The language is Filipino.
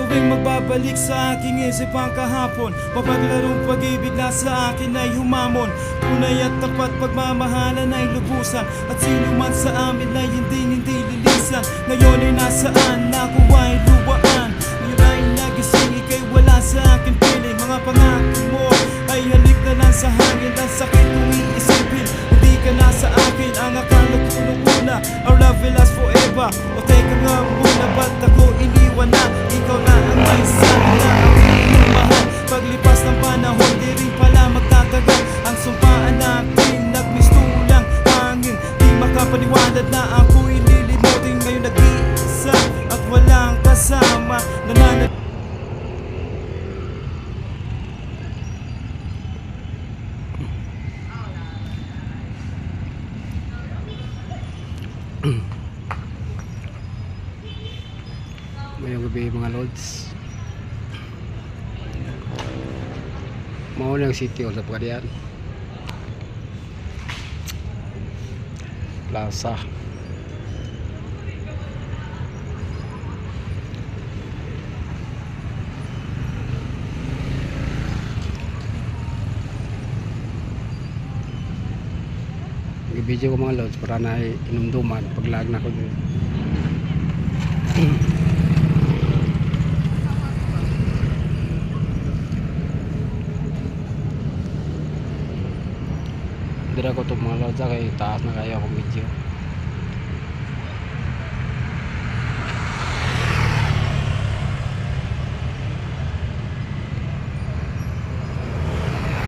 tuwing magbabalik sa aking isip ang kahapon, mapaglarong pag-ibig na sa akin ay humamon. Tunay at tapat pagmamahalan ay lubusan, at sino man sa amin ay hindi lilisan. Ngayon ay nasaan, ako ay luwaan. Ngayon ay nagising, ika'y wala sa akin piling. Mga pangako mo ay halik na lang sa hangin. Ang sakit kong iisipin, hindi ka na sa akin. Ang akala ko nung una, our love will last forever. O teka nga muna, ba't ako iniwan na? Ikaw na ang may sana na aking mahal. Paglipas ng panahon, di rin pala magtatagal. Ang sumpaan natin, nagmistulang hangin. Di makapaniwanag na ako'y lilimutin. Ngayon nag-iisa at walang kasama. Nananag Mayong gabi mga lods. Mao lang city hall sa Pagadian Plaza. Video ko mga lods para na inumduman paglag na ko dito. Dira ko itong mga lods kay taas na kaya akong video.